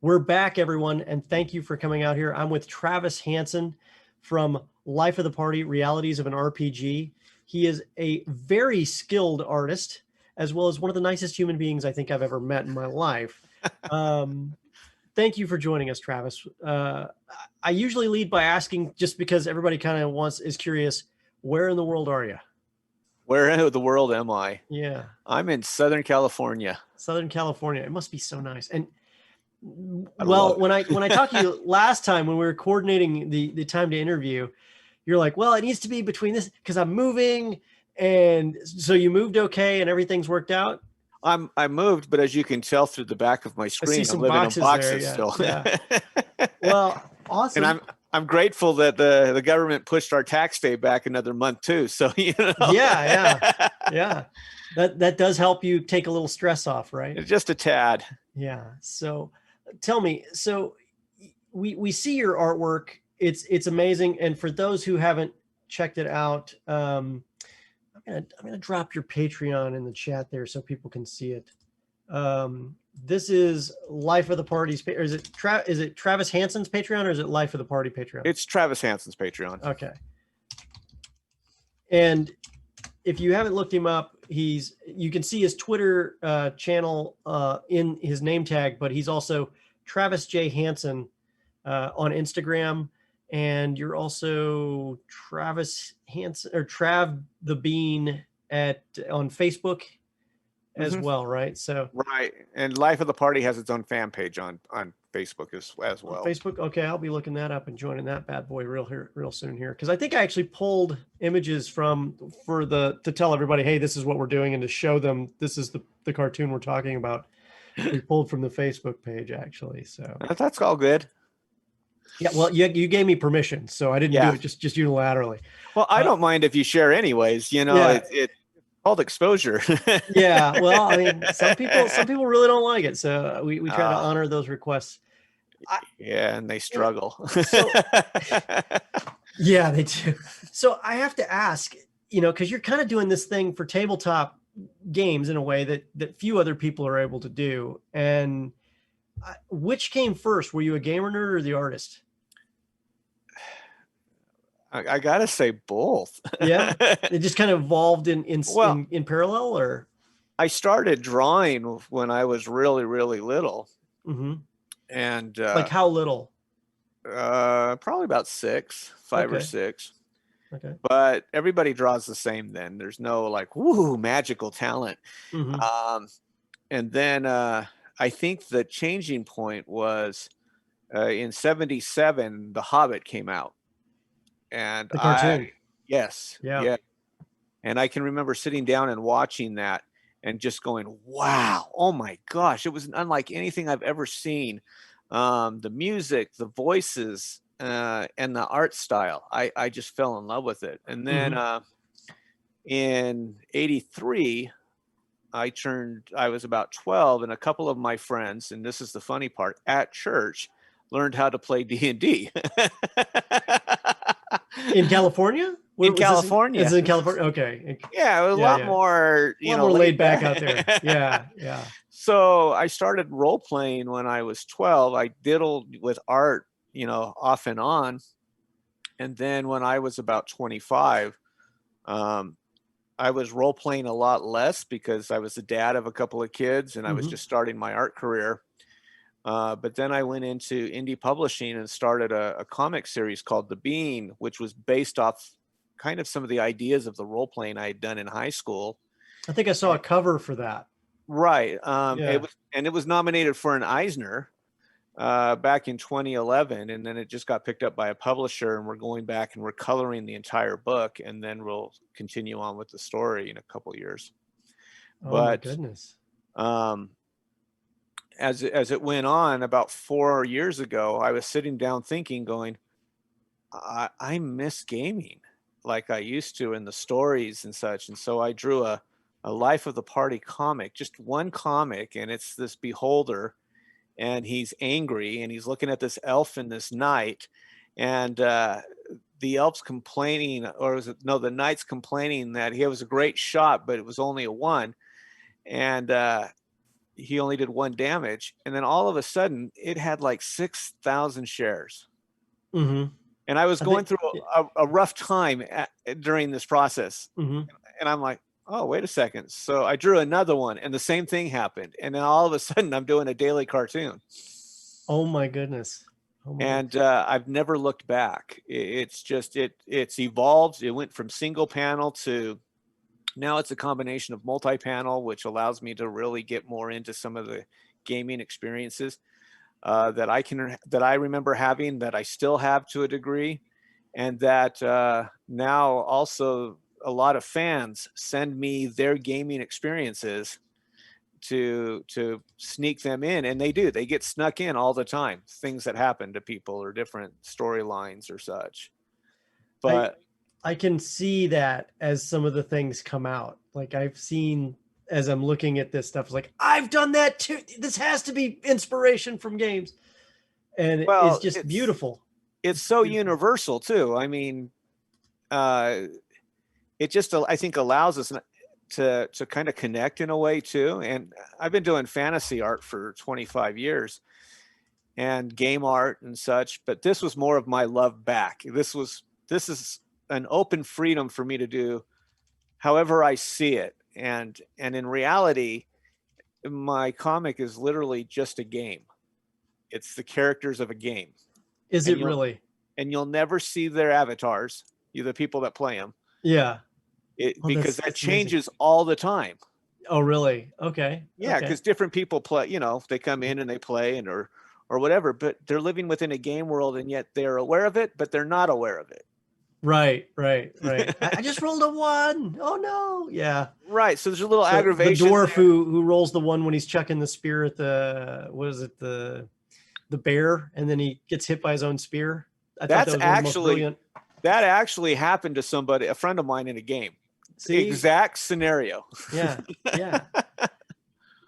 We're back, everyone, and thank you for coming out here. I'm with Travis Hanson from Life of the Party, Realities of an RPG. He is a very skilled artist, as well as one of the nicest human beings I think I've ever met in my life. Thank you for joining us, Travis. I usually lead by asking, just because everybody kind of is curious, where in the world are you? Where in the world am I? Yeah. I'm in Southern California. Southern California. It must be so nice. And I love when I talked to you last time when we were coordinating the time to interview, you're like, well, it needs to be between this because I'm moving. And so you moved okay and everything's worked out. I moved, but as you can tell through the back of my I screen, see I'm some living in boxes boxes there. still. Yeah. Well, awesome. And I'm grateful that the government pushed our tax day back another month too. So Yeah. That does help you take a little stress off, right? Just a tad. Yeah. So tell me, so we see your artwork. It's amazing. And for those who haven't checked it out, I'm gonna drop your Patreon in the chat there so people can see it. This is Life of the Party's, or is it Travis Hanson's Patreon, or is it Life of the Party Patreon? It's Travis Hanson's Patreon. Okay. And if you haven't looked him up, you can see his Twitter channel in his name tag, but he's also Travis J. Hanson on Instagram. And you're also Travis Hanson or Trav the Bean on Facebook as well, right? So right, and Life of the Party has its own fan page on Facebook as well. Facebook, okay, I'll be looking that up and joining that bad boy real soon here, because I think I actually pulled images to tell everybody, hey, this is what we're doing, and to show them this is the cartoon we're talking about. We pulled from the Facebook page actually, so that's all good. Yeah, well, you gave me permission, so I didn't do it just unilaterally. Well, I don't mind if you share anyways. It's called exposure. Yeah, well, I mean, some people really don't like it, so we try to honor those requests. And they struggle. Yeah, they do. So I have to ask, because you're kind of doing this thing for tabletop games in a way that few other people are able to do. And which came first? Were you a gamer nerd or the artist? I gotta say both. Yeah, it just kind of evolved in parallel, or I started drawing when I was really, really little. Mm-hmm. And like how little? Probably about 5 or 6. Okay. But everybody draws the same then. There's no like, woo, magical talent. Mm-hmm. And then I think the changing point was in 1977, The Hobbit came out. And the cartoon. Yes. Yeah. And I can remember sitting down and watching that and just going, wow, oh my gosh, it was unlike anything I've ever seen. The music, the voices, and the art style. I just fell in love with it. And then in 1983, I was about 12, and a couple of my friends, and this is the funny part, at church, learned how to play D&D. In California? In California. It's in California. Okay. Yeah, it was a lot more, more laid back out there. Yeah. So I started role playing when I was 12. I diddled with art, off and on. And then when I was about 25, I was role playing a lot less because I was the dad of a couple of kids and I was just starting my art career. But then I went into indie publishing and started a comic series called The Bean, which was based off kind of some of the ideas of the role playing I had done in high school. I think I saw a cover for that. Right. It was nominated for an Eisner back in 2011, and then it just got picked up by a publisher, and we're going back and we're coloring the entire book, and then we'll continue on with the story in a couple of years. My goodness. As it went on, about 4 years ago, I was sitting down thinking, going, I miss gaming like I used to, in the stories and such. And so I drew a Life of the Party comic, just one comic, and it's this beholder, and he's angry, and he's looking at this elf in this night, and the elf's complaining, the knight's complaining that he was a great shot, but it was only a 1. And he only did 1 damage, and then all of a sudden it had like 6,000 shares. Mm-hmm. And I was going through a rough time during this process. Mm-hmm. And I'm like, oh, wait a second. So I drew another one and the same thing happened. And then all of a sudden I'm doing a daily cartoon. Oh my goodness. Oh my And goodness. I've never looked back. It's just, it's evolved. It went from single panel to now it's a combination of multi-panel, which allows me to really get more into some of the gaming experiences that I remember having, that I still have to a degree, and that now also a lot of fans send me their gaming experiences to sneak them in, and they get snuck in all the time, things that happen to people or different storylines or such. But I can see that as some of the things come out. Like I've seen as I'm looking at this stuff, it's like, I've done that too. This has to be inspiration from games. And it's just beautiful. It's so universal too. I mean, it just, I think, allows us to kind of connect in a way too. And I've been doing fantasy art for 25 years and game art and such, but this was more of my love back. This is an open freedom for me to do however I see it. And in reality, my comic is literally just a game. It's the characters of a game. Is it really? And you'll never see their avatars, the people that play them. Yeah. Because that changes all the time. Oh, really? Okay. Yeah, because different people play, they come in and they play or whatever, but they're living within a game world and yet they're aware of it, but they're not aware of it. Right. I just rolled a 1. Oh no. Yeah. Right. So there's a little aggravation. The dwarf who rolls the 1 when he's chucking the spear at the, what is it? The bear, and then he gets hit by his own spear. That actually happened to somebody, a friend of mine in a game. See? Exact scenario. Yeah.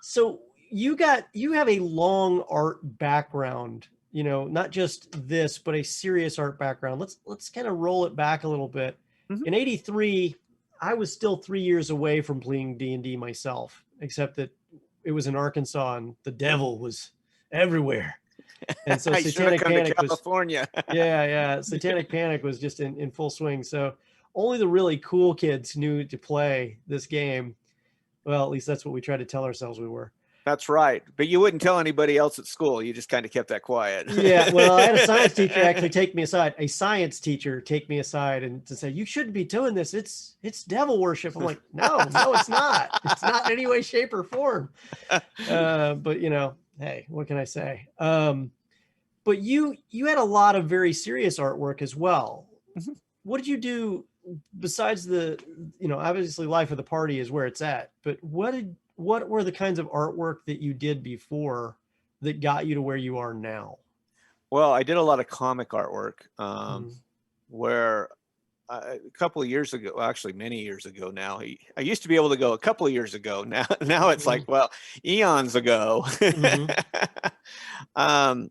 So you have a long art background, not just this, but a serious art background. Let's kind of roll it back a little bit. Mm-hmm. In '83, I was still 3 years away from playing D&D myself, except that it was in Arkansas and the devil was everywhere. And so Satanic Panic California. Satanic Panic was just in full swing. So only the really cool kids knew to play this game. Well, at least that's what we tried to tell ourselves we were. That's right. But you wouldn't tell anybody else at school. You just kind of kept that quiet. Yeah. Well, I had a science teacher actually take me aside. A science teacher take me aside and to say, you shouldn't be doing this. It's devil worship. I'm like, no, it's not. It's not in any way, shape, or form. But hey, what can I say? But you had a lot of very serious artwork as well. Mm-hmm. What did you do besides the, obviously Life of the Party is where it's at, but what were the kinds of artwork that you did before that got you to where you are now? Well, I did a lot of comic artwork, where a couple of years ago, actually many years ago now, I used to be able to go a couple of years ago. Now it's like, well, eons ago. I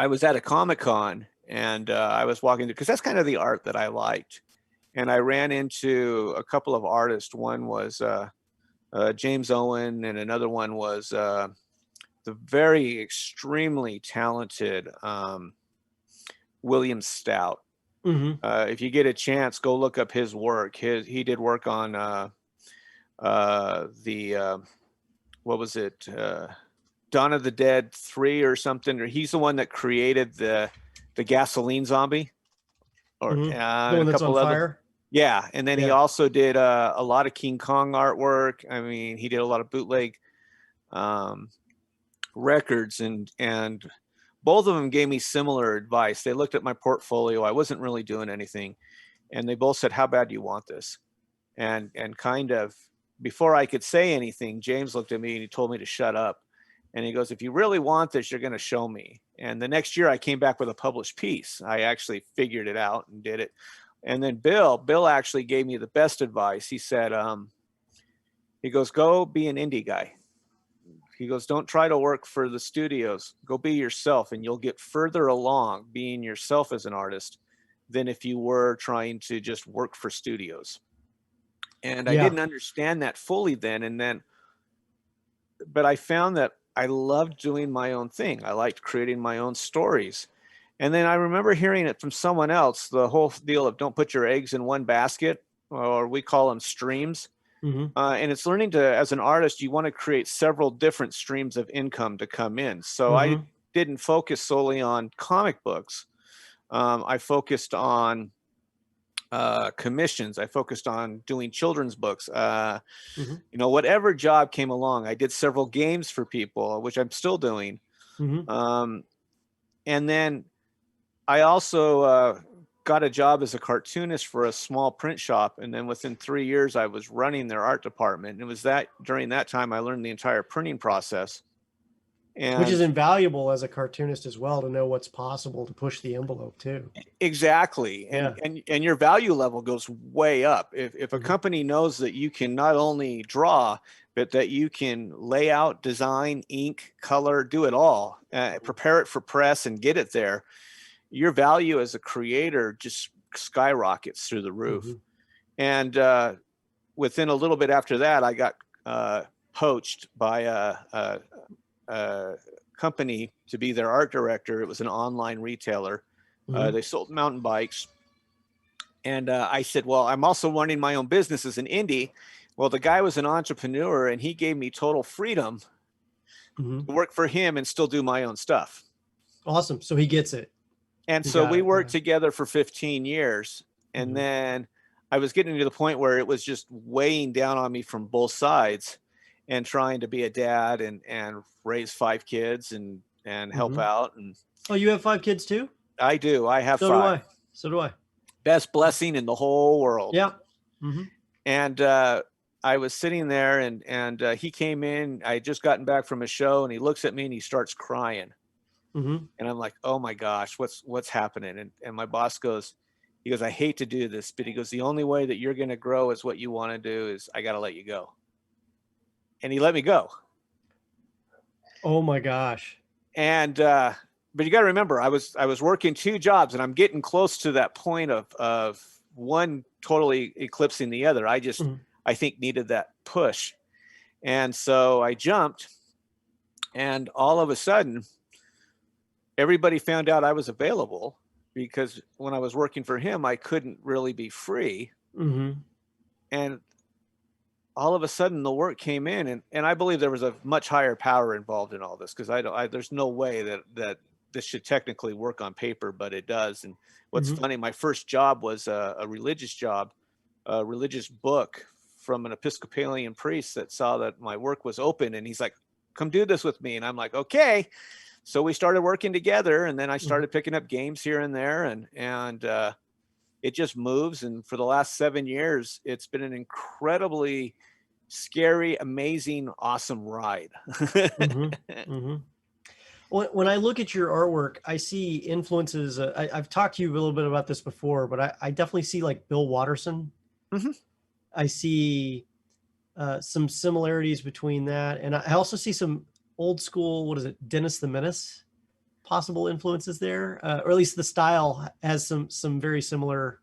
was at a Comic-Con and I was walking through, because that's kind of the art that I liked. And I ran into a couple of artists. One was James Owen, and another one was the very extremely talented William Stout. Mm-hmm. If you get a chance, go look up his work. He did work on what was it? Dawn of the Dead 3 or something. Or he's the one that created the gasoline zombie. Or the one that's on fire. Yeah, and then he also did a lot of King Kong artwork. I mean, he did a lot of bootleg records, and both of them gave me similar advice. They looked at my portfolio. I wasn't really doing anything, and they both said, "How bad do you want this?" And kind of before I could say anything, James looked at me and he told me to shut up. And he goes, "If you really want this, you're going to show me." And the next year I came back with a published piece. I actually figured it out and did it. And then Bill actually gave me the best advice. He said, he goes, "Go be an indie guy." He goes, "Don't try to work for the studios. Go be yourself, and you'll get further along being yourself as an artist than if you were trying to just work for studios." And I didn't understand that fully then. And then but I found that I loved doing my own thing. I liked creating my own stories. And then I remember hearing it from someone else, the whole deal of don't put your eggs in one basket, or we call them streams. Mm-hmm. And it's learning to, as an artist, you want to create several different streams of income to come in. So I Mm-hmm. didn't focus solely on comic books. I focused on commissions. I focused on doing children's books. Mm-hmm. Whatever job came along, I did several games for people, which I'm still doing. Mm-hmm. And then I also got a job as a cartoonist for a small print shop. And then within 3 years, I was running their art department. And it was during that time, I learned the entire printing process. Which is And invaluable as a cartoonist as well, to know what's possible to push the envelope too. exactly. Yeah. And your value level goes way up. If a company knows that you can not only draw, but that you can lay out, design, ink, color, do it all, prepare it for press and get it there, your value as a creator just skyrockets through the roof. Mm-hmm. And within a little bit after that, I got poached by a company to be their art director. It was an online retailer. Mm-hmm. They sold mountain bikes. And I said, well, I'm also running my own business as an indie. Well, the guy was an entrepreneur, and he gave me total freedom Mm-hmm. to work for him and still do my own stuff. Awesome. So he gets it. And He so got we it. worked together for 15 years. And Mhm. then I was getting to the point where it was just weighing down on me from both sides, and trying to be a dad and raise 5 kids and help Mhm. out. And Oh, you have 5 kids too? I do. I have So 5. do I. So do I. Best blessing in the whole world. Yeah. Mm-hmm. And I was sitting there, and he came in. I had just gotten back from a show, and he looks at me and he starts crying. Mm-hmm. And I'm like, oh my gosh, what's happening? And my boss goes, he goes, I hate to do this, but he goes, the only way that you're going to grow is what you want to do is I got to let you go. And he let me go. Oh my gosh. And but you got to remember, I was working 2 jobs, and I'm getting close to that point of one totally eclipsing the other. I just Mhm. I think needed that push. And so I jumped, and all of a sudden everybody found out I was available, because when I was working for him, I couldn't really be free. Mm-hmm. And all of a sudden the work came in, and I believe there was a much higher power involved in all this, because there's no way that this should technically work on paper, but it does. And what's Mhm. funny, my first job was a religious job, a religious book from an Episcopalian priest that saw that my work was open, and he's like, come do this with me. And I'm like, okay. So we started working together, and then I started picking up games here and there, and it just moves. And for the last 7 years, it's been an incredibly scary, amazing, awesome ride. Mm-hmm. Mm-hmm. When I look at your artwork, I see influences. I've talked to you a little bit about this before, but I definitely see like Bill Watterson. Mhm. I see some similarities between that, and I also see some old school, what is it, Dennis the Menace, possible influences there, or at least the style has some very similar,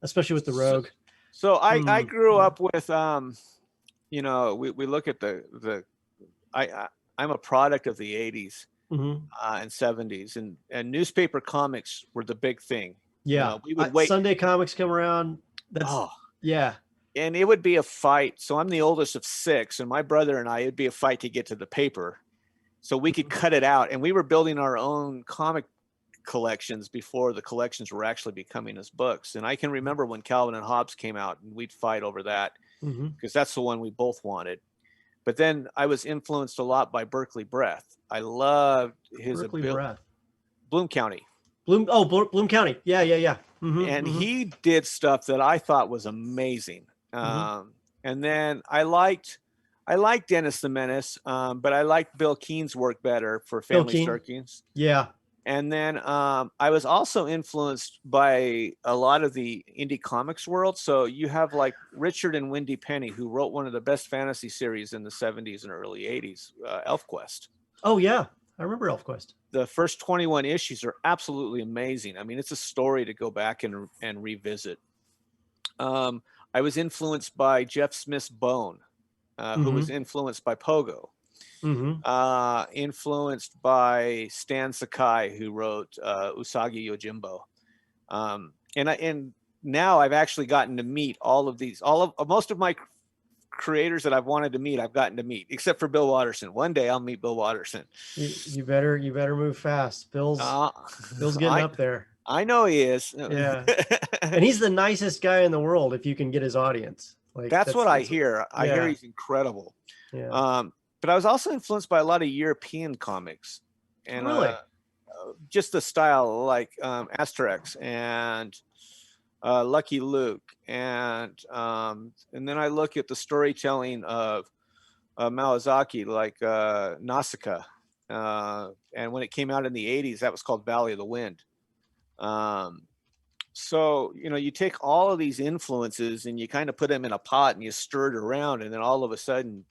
especially with the Rogue. So I grew Yeah. up with we look at I'm a product of the 80s Mm-hmm. and 70s, and newspaper comics were the big thing. Yeah. We would wait. Sunday comics come around. That's Oh, yeah. and it would be a fight. So I'm the oldest of 6, and my brother and I, it'd be a fight to get to the paper so we could cut it out. And we were building our own comic collections before the collections were actually becoming as books. And I can remember when Calvin and Hobbes came out, and we'd fight over that, Mm-hmm. because that's the one we both wanted. But then I was influenced a lot by Berkeley Breath. I loved his Berkeley ability. Breath. Bloom County. Bloom County. Yeah. Mm-hmm. And Mm-hmm. he did stuff that I thought was amazing. And then I liked Dennis the Menace, but I liked Bill Keene's work better for Family Star Kings. Yeah. And then I was also influenced by a lot of the indie comics world. So you have like Richard and Wendy Penny, who wrote one of the best fantasy series in the 70s and early 80s, Elfquest. Oh, yeah. I remember Elfquest. The first 21 issues are absolutely amazing. I mean, it's a story to go back and revisit. I was influenced by Jeff Smith's Bone, who was influenced by Pogo. influenced by Stan Sakai, who wrote Usagi Yojimbo. And now I've actually gotten to meet most of my creators that I've wanted to meet, I've gotten to meet, except for Bill Watterson. One day I'll meet Bill Watterson. You better move fast. Bill's getting up there. I know he is. Yeah. And he's the nicest guy in the world if you can get his audience. Like that's what I hear. I hear he's incredible. Yeah. But I was also influenced by a lot of European comics, and really, just the style, like Asterix and Lucky Luke, and then I look at the storytelling of Miyazaki, like Nausicaa, and when it came out in the 80s, that was called Valley of the Wind. So, you take all of these influences and you kind of put them in a pot and you stir it around, and then all of a sudden,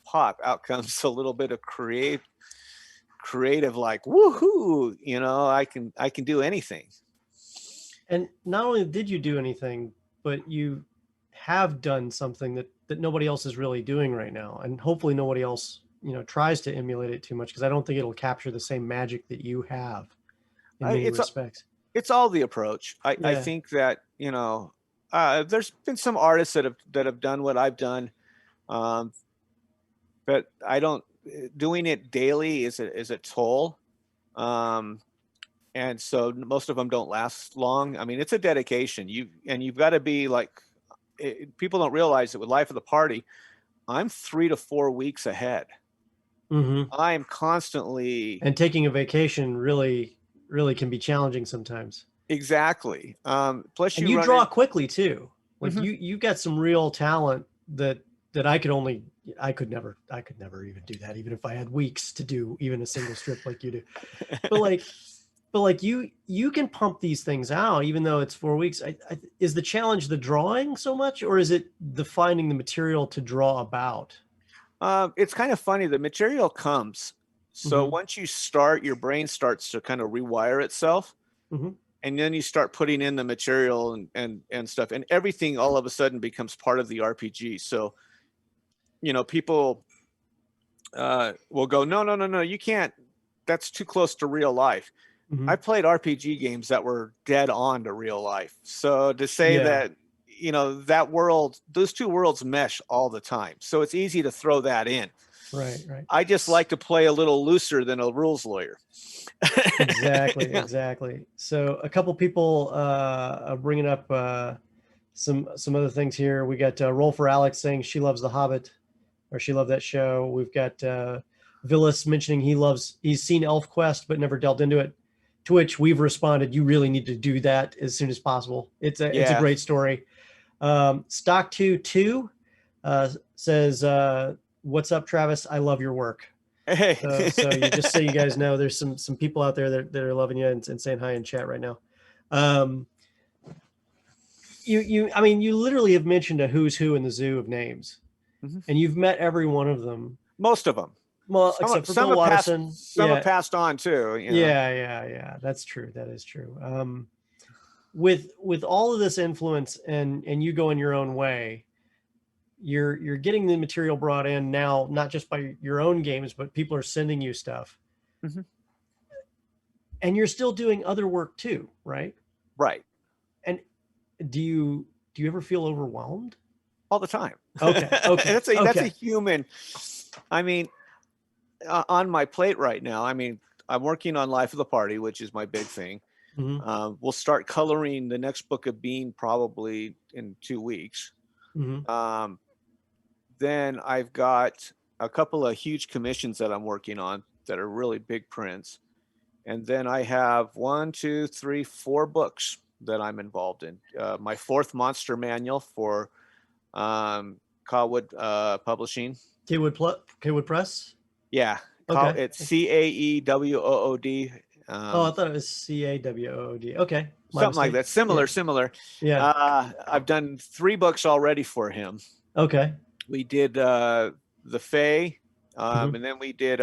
pop out comes a little bit of creative, like, woohoo, I can do anything. And not only did you do anything, but you have done something that nobody else is really doing right now. And hopefully nobody else, tries to emulate it too much, because I don't think it'll capture the same magic that you have in many respects. It's all the approach. I think that, there's been some artists that have done what I've done. But doing it daily is a toll. And so most of them don't last long. I mean, it's a dedication. You've got to be like, people don't realize that with Life of the Party, I'm 3 to 4 weeks ahead. I am constantly. And taking a vacation really can be challenging sometimes. Exactly. Plus you draw quickly too. Like you got some real talent that I could never even do that, even if I had weeks to do even a single strip like you do. But like you can pump these things out, even though it's 4 weeks. Is the challenge the drawing so much, or is it the finding the material to draw about? It's kind of funny. The material comes. So once you start, your brain starts to kind of rewire itself. And then you start putting in the material and stuff, and everything all of a sudden becomes part of the RPG. So, people will go, no, you can't. That's too close to real life. I played RPG games that were dead on to real life. So to say that, that world, those two worlds mesh all the time. So it's easy to throw that in. Right. I just like to play a little looser than a rules lawyer. Exactly. So a couple people are bringing up some other things here. We got Roll for Alex saying she loves The Hobbit, or she loved that show. We've got Villas mentioning he's seen Elfquest but never delved into it. To which we've responded, you really need to do that as soon as possible. It's a great story. Stock 22 says, "What's up, Travis? I love your work." Hey. So you guys know, there's some people out there that are loving you and saying hi in chat right now. You literally have mentioned a who's who in the zoo of names, and you've met every one of them. Most of them. Well, except for Bill Watterson. Some have passed on too. Yeah. That's true. That is true. With all of this influence and you going your own way, you're getting the material brought in now, not just by your own games, but people are sending you stuff. And you're still doing other work too, right? Right. And do you ever feel overwhelmed? All the time. Okay. That's a human. I mean, on my plate right now, I'm working on Life of the Party, which is my big thing. We'll start coloring the next book of Bean probably in 2 weeks. Then I've got a couple of huge commissions that I'm working on that are really big prints. And then I have 1, 2, 3, 4 books that I'm involved in. My 4th monster manual for Cawood Publishing. Cawood Press? Yeah. Okay. It's CAEWOOD. I thought it was CAWOOD. Okay. Something like that. Similar. Yeah. I've done 3 books already for him. Okay. We did the Fae, and then we did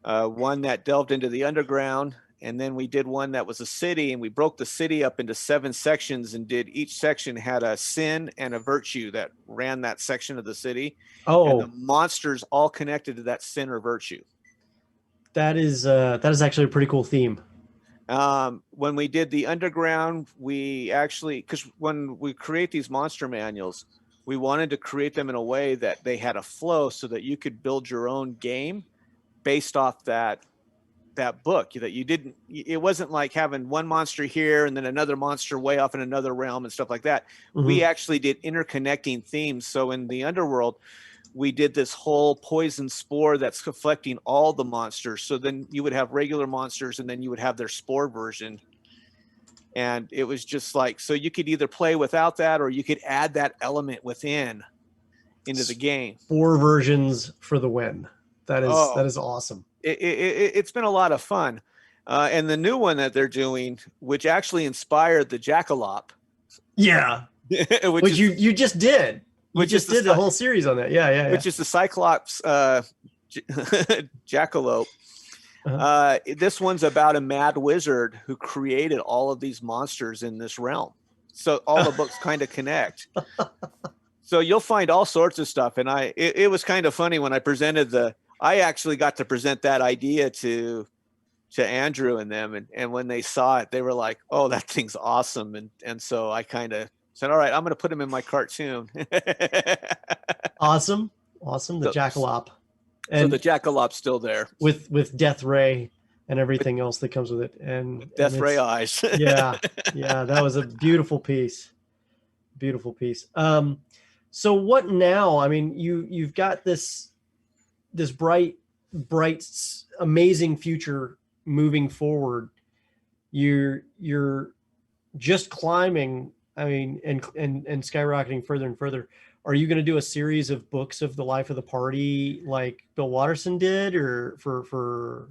one that delved into the underground, And then we did one that was a city, and we broke the city up into 7 sections and did each section had a sin and a virtue that ran that section of the city. And the monsters all connected to that sin or virtue. That is actually a pretty cool theme. When we did the underground, we actually, because when we create these monster manuals, we wanted to create them in a way that they had a flow so that you could build your own game based off that book, that you didn't, it wasn't like having one monster here and then another monster way off in another realm and stuff like that. We actually did interconnecting themes. So in the underworld, we did this whole poison spore that's affecting all the monsters. So then you would have regular monsters and then you would have their spore version. And it was just like, so you could either play without that or you could add that element within into the game. 4 versions for the win. That is awesome. It's been a lot of fun. And the new one that they're doing, which actually inspired the Jackalope. Yeah. which you just did. You just did the whole series on that. Yeah. Which is the Cyclops Jackalope. This one's about a mad wizard who created all of these monsters in this realm. So all the books kind of connect. So you'll find all sorts of stuff. And it was kind of funny when I actually got to present that idea to Andrew and them. And when they saw it, they were like, oh, that thing's awesome. And so I kind of said, all right, I'm going to put him in my cartoon. Awesome. The Jackalope. And so the Jackalope's still there. With Death Ray and everything else that comes with it. And Death Ray eyes. Yeah. That was a beautiful piece. So what now? I mean, you've got this bright, amazing future moving forward. You're just climbing, I mean, and skyrocketing further and further. Are you going to do a series of books of the life of the party like Bill Watterson did, or for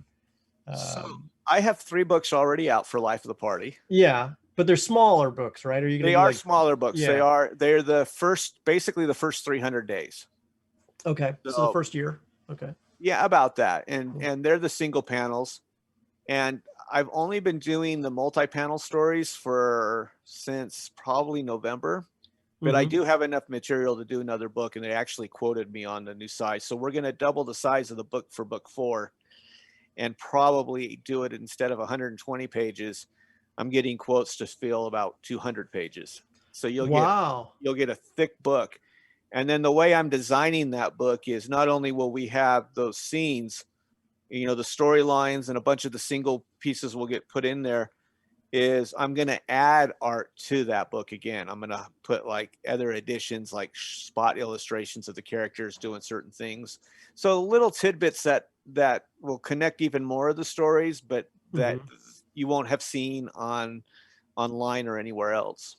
so I have 3 books already out for Life of the Party. Yeah, but they're smaller books, right? Are you going to They are smaller books. Yeah. They're basically the first 300 days. Okay. So the first year. Okay. Yeah, about that. And they're the single panels. And I've only been doing the multi-panel stories since probably November. But I do have enough material to do another book, and they actually quoted me on the new size. So we're going to double the size of the book for book 4 and probably do it instead of 120 pages. I'm getting quotes to fill about 200 pages. So you'll get a thick book. And then the way I'm designing that book is not only will we have those scenes, the storylines and a bunch of the single pieces will get put in there, is I'm going to add art to that book again. I'm going to put like other additions, like spot illustrations of the characters doing certain things. So little tidbits that will connect even more of the stories, but that you won't have seen online or anywhere else.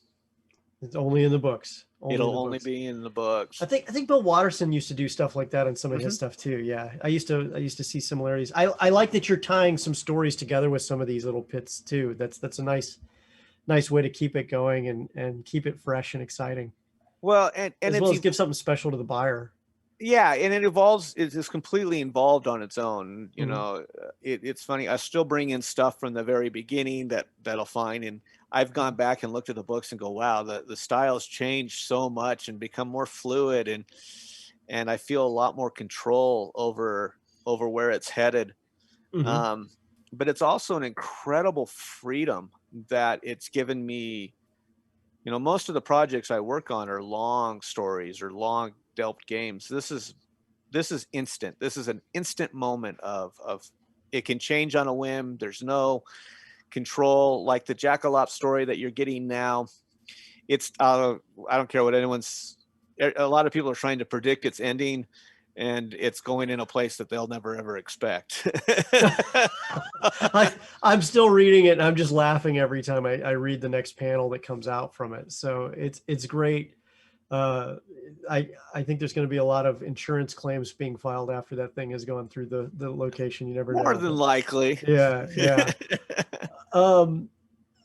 It's only in the books. It'll only be in the books. I think Bill Watterson used to do stuff like that on some of his stuff too. Yeah, I used to see similarities. I like that you're tying some stories together with some of these little bits too. That's a nice way to keep it going and keep it fresh and exciting. Well, and as well as give something special to the buyer. Yeah, and it evolves. It's completely involved on its own. It's funny. I still bring in stuff from the very beginning that'll find, and I've gone back and looked at the books and go, wow, the style's changed so much and become more fluid, and I feel a lot more control over where it's headed. But it's also an incredible freedom that it's given me. Most of the projects I work on are long stories or long delved games. This is instant. This is an instant moment of it can change on a whim. There's no control, like the Jackalope story that you're getting now. It's I don't care what a lot of people are trying to predict its ending, and it's going in a place that they'll never ever expect. I'm still reading it and I'm just laughing every time I read the next panel that comes out from it. So it's great. I think there's going to be a lot of insurance claims being filed after that thing has gone through the location. You never know. More than likely. Yeah.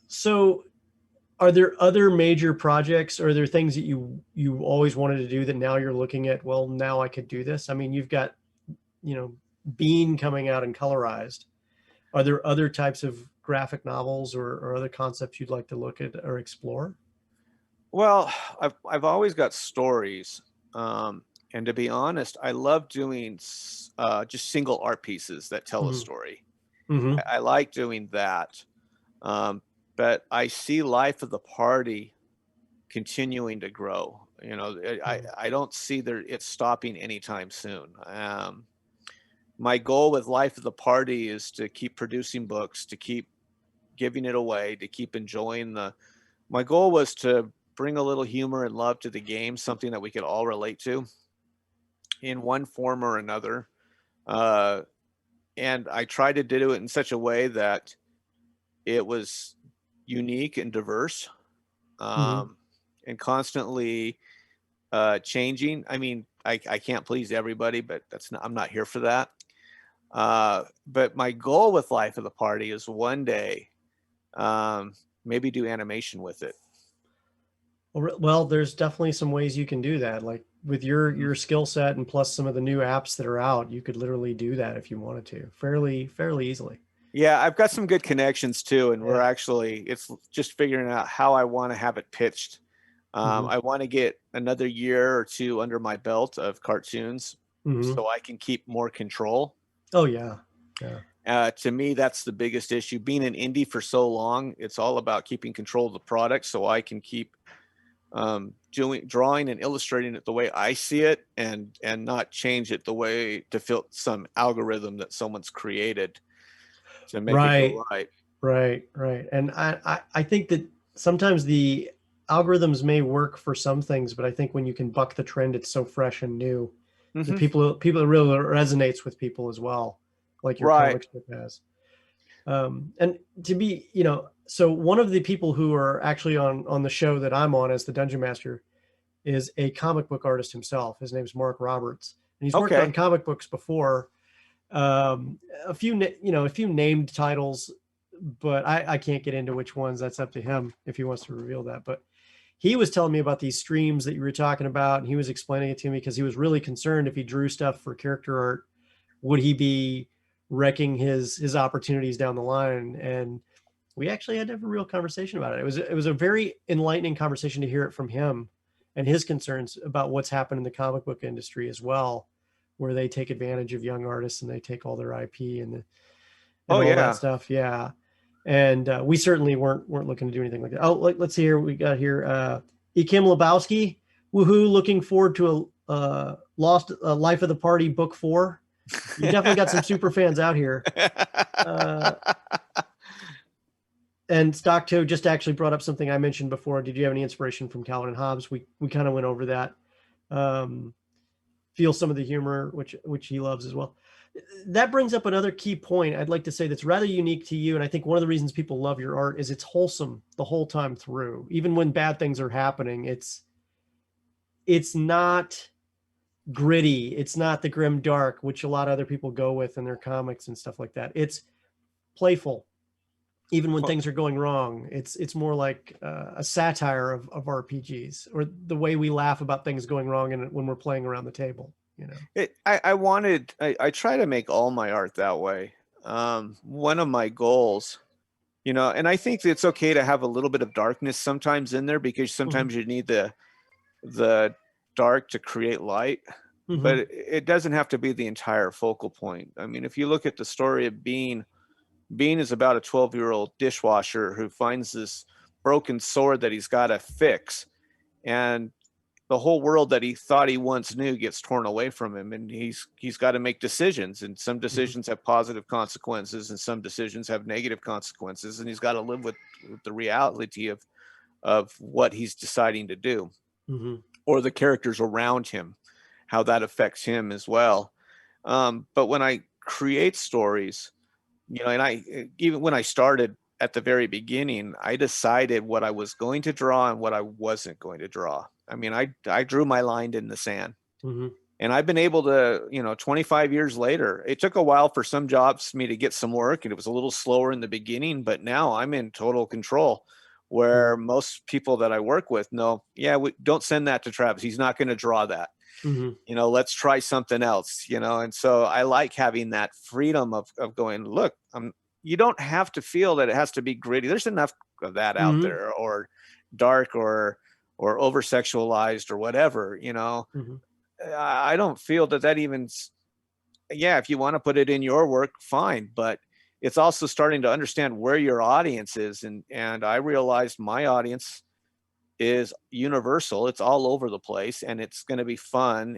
So are there other major projects, or are there things that you always wanted to do that now you're looking at, well, now I could do this? I mean, you've got, Bean coming out and colorized. Are there other types of graphic novels or other concepts you'd like to look at or explore? Well, I've always got stories, and to be honest, I love doing just single art pieces that tell a Mm-hmm. story. Mm-hmm. I like doing that, um, but I see Life of the Party continuing to grow. You know, I don't see it stopping anytime soon. My goal with Life of the Party is to keep producing books, to keep giving it away, to keep enjoying the. My goal was to bring a little humor and love to the game, something that we could all relate to in one form or another. Uh, and I tried to do it in such a way that it was unique and diverse, Mm-hmm. um, and constantly changing. I mean, I can't please everybody, but I'm not here for that. But my goal with Life of the Party is one day, um, maybe do animation with it. Well, there's definitely some ways you can do that. Like with your Mhm. skill set and plus some of the new apps that are out, you could literally do that if you wanted to, fairly easily. Yeah, I've got some good connections too, and Yeah. it's just figuring out how I want to have it pitched. Mm-hmm. I want to get another year or two under my belt of cartoons Mm-hmm. so I can keep more control. Oh yeah. Yeah. To me, that's the biggest issue. Being an indie for so long, it's all about keeping control of the product so I can keep drawing and illustrating it the way I see it, and not change it the way to fit some algorithm that someone's created to make it go Right. right. Right. And I think that sometimes the algorithms may work for some things, but I think when you can buck the trend, it's so fresh and new that Hmm. people it really resonates with people as well, like your Right. comic strip has. And to be, so one of the people who are actually on the show that I'm on as the Dungeon Master is a comic book artist himself. His name's Mark Roberts, and he's worked on Okay. comic books before. A few, a few named titles, but I can't get into which ones. That's up to him if he wants to reveal that. But he was telling me about these streams that you were talking about, and he was explaining it to me because he was really concerned if he drew stuff for character art, would he be wrecking his opportunities down the line? And we actually had to have a real conversation about it. It was a very enlightening conversation to hear it from him and his concerns about what's happened in the comic book industry as well, where they take advantage of young artists and they take all their IP and Oh all that yeah. stuff. Yeah, and we certainly weren't looking to do anything like that. Oh, let's see here. We got here Ikim Lebowski. Woohoo! Looking forward to a Lost Life of the Party book 4. You definitely got some super fans out here. Uh, and Stocktoe just actually brought up something I mentioned before. Did you have any inspiration from Calvin and Hobbes? We kind of went over that. Um, feel some of the humor, which he loves as well. That brings up another key point I'd like to say that's rather unique to you, and I think one of the reasons people love your art is it's wholesome the whole time through. Even when bad things are happening, it's not gritty. It's not the grim dark, which a lot of other people go with in their comics and stuff like that. It's playful, even when Well, things are going wrong. It's more like a satire of RPGs, or the way we laugh about things going wrong and when we're playing around the table. I try to make all my art that way. One of my goals, and I think it's okay to have a little bit of darkness sometimes in there because Mm-hmm. sometimes you need the dark to create light, but Mm-hmm. it doesn't have to be the entire focal point. I mean, if you look at the story of Bean is about a 12-year-old dishwasher who finds this broken sword that he's got to fix, and the whole world that he thought he once knew gets torn away from him, and he's got to make decisions, and some Mm-hmm. decisions have positive consequences and some decisions have negative consequences, and he's got to live with the reality of what he's deciding to do, Mm-hmm. or the characters around him, how that affects him as well. But when I create stories, and even when I started at the very beginning, I decided what I was going to draw and what I wasn't going to draw. I mean, I drew my line in the sand. Mm-hmm. And I've been able to, 25 years later, it took a while for some jobs for me to get some work, and it was a little slower in the beginning, but now I'm in total control. Mm-hmm. Where most people that I work with know, yeah, don't send that to Travis. He's not going to draw that. Mm-hmm. Let's try something else, and so I like having that freedom of going, look, you don't have to feel that it has to be gritty. There's enough of that out there, or dark, or over sexualized, or whatever, you know. I don't feel that even, yeah, if you want to put it in your work, fine, but it's also starting to understand where your audience is. And I realized my audience is universal. It's all over the place, and it's going to be fun.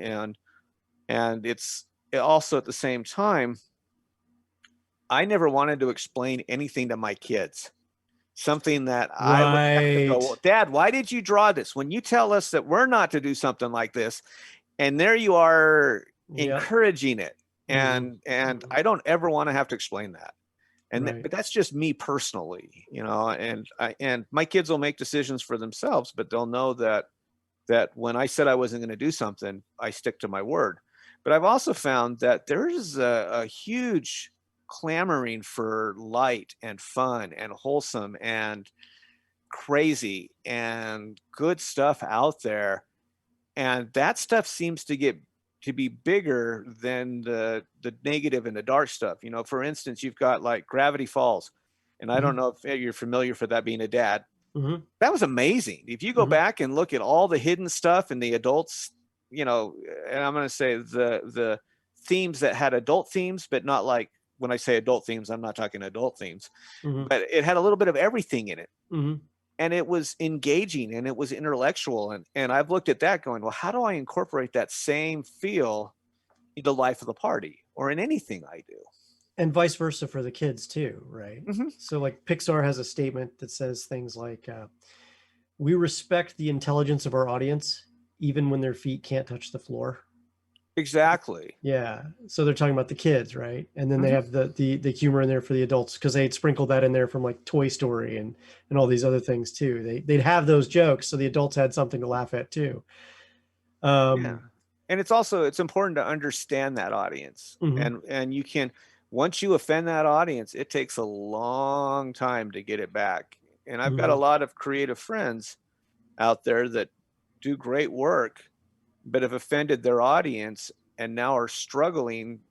And it's also, at the same time, I never wanted to explain anything to my kids. Something that I would have to go, well, Dad, why did you draw this? When you tell us that we're not to do something like this, and there you are encouraging it. And I don't ever want to have to explain that. And but that's just me personally, you know. And my kids will make decisions for themselves, but they'll know that when I said I wasn't going to do something, I stick to my word. But I've also found that there is a huge clamoring for light and fun and wholesome and crazy and good stuff out there. And that stuff seems to be bigger than the negative and the dark stuff. You know, for instance, you've got like Gravity Falls. And I don't know if you're familiar for that, being a dad. That was amazing. If you go back and look at all the hidden stuff and the adults, you know, and I'm going to say the themes that had adult themes, but not like, when I say adult themes, I'm not talking adult themes, but it had a little bit of everything in it. And it was engaging, and it was intellectual. And I've looked at that going, well, how do I incorporate that same feel into life of the party or in anything I do? And vice versa for the kids too, right? So like Pixar has a statement that says things like, we respect the intelligence of our audience, even when their feet can't touch the floor. Exactly. Yeah. So they're talking about the kids, right? And then they have the humor in there for the adults, because they'd sprinkle that in there from like Toy Story and all these other things too. They'd have those jokes, so the adults had something to laugh at too. Yeah. And it's important to understand that audience. And you can, once you offend that audience, it takes a long time to get it back. And I've got a lot of creative friends out there that do great work, but have offended their audience and now are struggling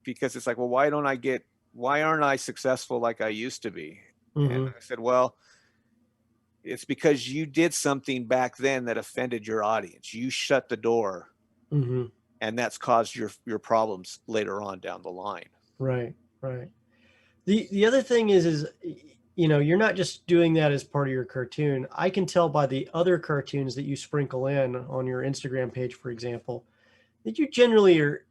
because it's like, well, why aren't I successful like I used to be? And I said, well, it's because you did something back then that offended your audience. You shut the door, and that's caused your problems later on down the line. Right. The other thing is, you know, you're not just doing that as part of your cartoon. I can tell by the other cartoons that you sprinkle in on your Instagram page, for example, that you generally are,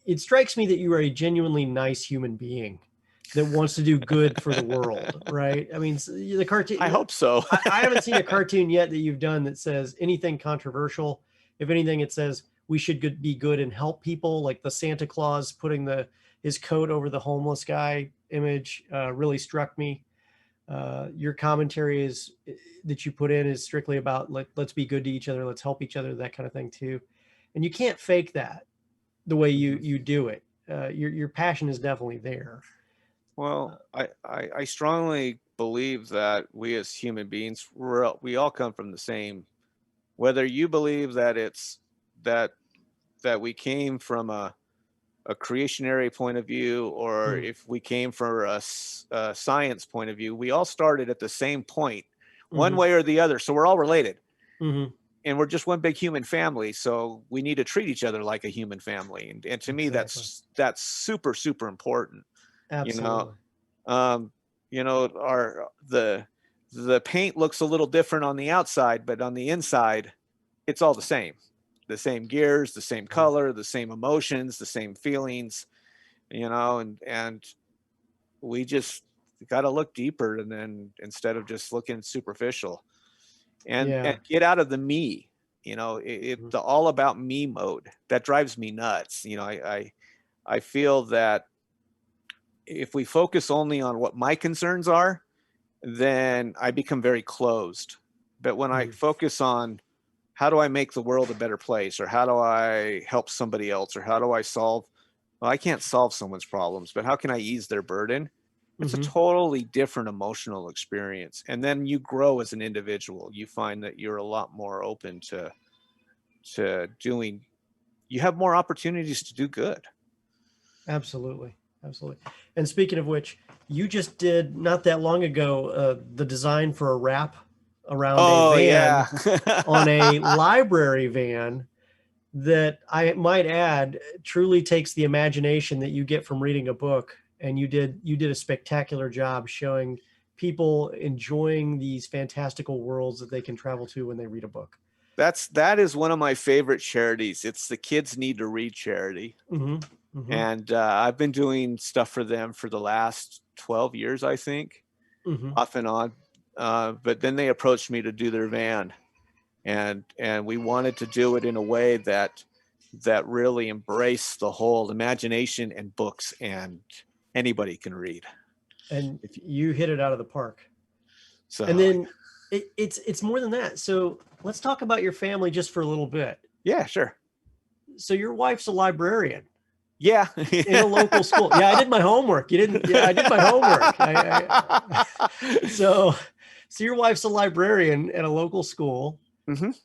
it strikes me that you are a genuinely nice human being that wants to do good for the world, right? I mean, the cartoon, I hope so. I haven't seen a cartoon yet that you've done that says anything controversial. If anything, it says we should be good and help people, like the Santa Claus putting his coat over the homeless guy image really struck me. Your commentary that you put in is strictly about let's be good to each other, let's help each other, that kind of thing too. And you can't fake that the way you do it. Your passion is definitely there. Well, I strongly believe that we as human beings, we all come from the same, whether you believe that it's that we came from a creationary point of view, or if we came from a science point of view, we all started at the same point, one way or the other. So we're all related. And we're just one big human family. So we need to treat each other like a human family. And to me, that's super, super important. Absolutely. You know, the paint looks a little different on the outside, but on the inside, it's all the same gears, the same color, the same emotions, the same feelings, you know, and we just got to look deeper, and then instead of just looking superficial, and get out of the me, you know, it's all about me mode. That drives me nuts. You know, I feel that if we focus only on what my concerns are, then I become very closed. But when I focus on how do I make the world a better place, or how do I help somebody else, or how do I well, I can't solve someone's problems, but how can I ease their burden? It's a totally different emotional experience. And then you grow as an individual. You find that you're a lot more open to doing, you have more opportunities to do good. Absolutely. Absolutely. And speaking of which, you just did not that long ago the design for a wrap around a van on a library van that, I might add, truly takes the imagination that you get from reading a book. And you did a spectacular job showing people enjoying these fantastical worlds that they can travel to when they read a book. That is one of my favorite charities. It's the Kids Need to Read charity. And I've been doing stuff for them for the last 12 years, I think, off and on. But then they approached me to do their van, and we wanted to do it in a way that really embraced the whole imagination and books, and anybody can read. And if you hit it out of the park. So, and then it's more than that. So let's talk about your family just for a little bit. Yeah, sure. So your wife's a librarian. Yeah. In a local school. Yeah, I did my homework. You didn't? Yeah, I did my homework. So your wife's a librarian at a local school,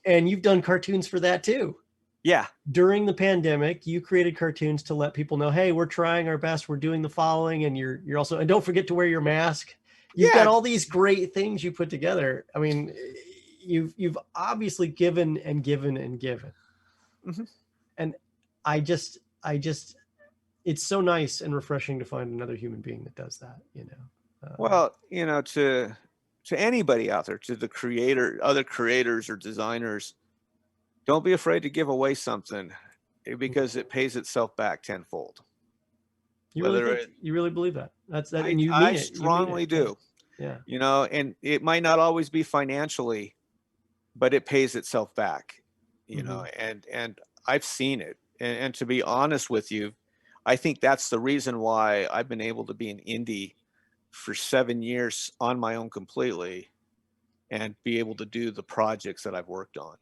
and you've done cartoons for that too. Yeah. During the pandemic, you created cartoons to let people know, hey, we're trying our best. We're doing the following, and you're also, and don't forget to wear your mask. You've got all these great things you put together. I mean, you've obviously given and given and given. And I just, it's so nice and refreshing to find another human being that does that, you know. Well, you know, to anybody out there, to the other creators or designers, don't be afraid to give away something, because it pays itself back tenfold. You really believe that? That's that, and you mean I it. strongly do. Yeah. You know, and it might not always be financially, but it pays itself back. You know, and I've seen it. And to be honest with you, I think that's the reason why I've been able to be an indie for 7 years on my own completely, and be able to do the projects that I've worked on.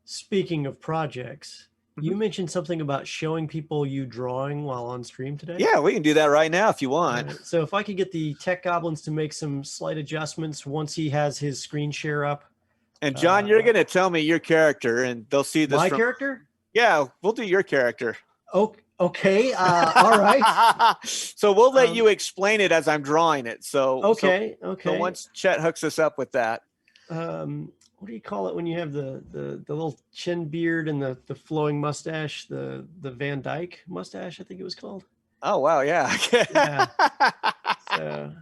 Speaking of projects, you mentioned something about showing people you drawing while on stream today. Yeah, we can do that right now if you want. So if I could get the Tech Goblins to make some slight adjustments once he has his screen share up. And John, you're going to tell me your character, and they'll see this. My character? Yeah, we'll do your character. Oh, okay. All right. So we'll let you explain it as I'm drawing it. So okay. So once Chet hooks us up with that. What do you call it when you have the little chin beard and the flowing mustache, the Van Dyke mustache, I think it was called. Oh wow, yeah. Yeah. So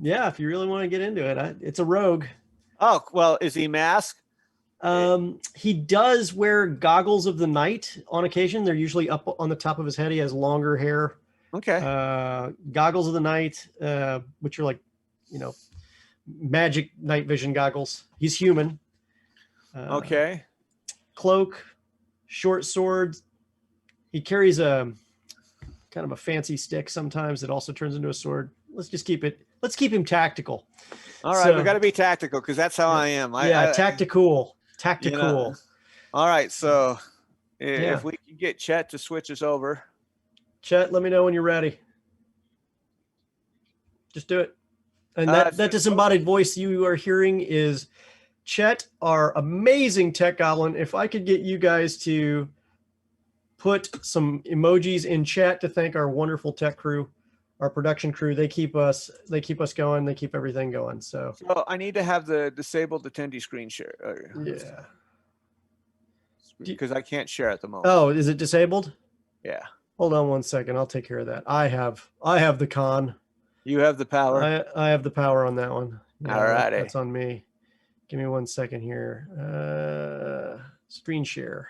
yeah, if you really want to get into it, it's a rogue. Oh well, is he masked? He does wear goggles of the night on occasion. They're usually up on the top of his head. He has longer hair. Okay. Goggles of the night, which are like, you know, magic night vision goggles. He's human. Okay. Cloak, short sword. He carries a kind of a fancy stick sometimes that also turns into a sword. Let's keep him tactical. All right, we got to be tactical, because that's how I am. Tactical. You know. All right, so if we can get Chet to switch us over. Chet, let me know when you're ready. Just do it. And that disembodied voice you are hearing is Chet, our amazing tech goblin. If I could get you guys to put some emojis in chat to thank our wonderful tech crew, our production crew. They keep us going. They keep everything going. So I need to have the disabled attendee screen share. Yeah. Because I can't share at the moment. Oh, is it disabled? Yeah. Hold on 1 second. I'll take care of that. I have the con. You have the power. I have the power on that one. All right. That's on me. Give me 1 second here. Screen share.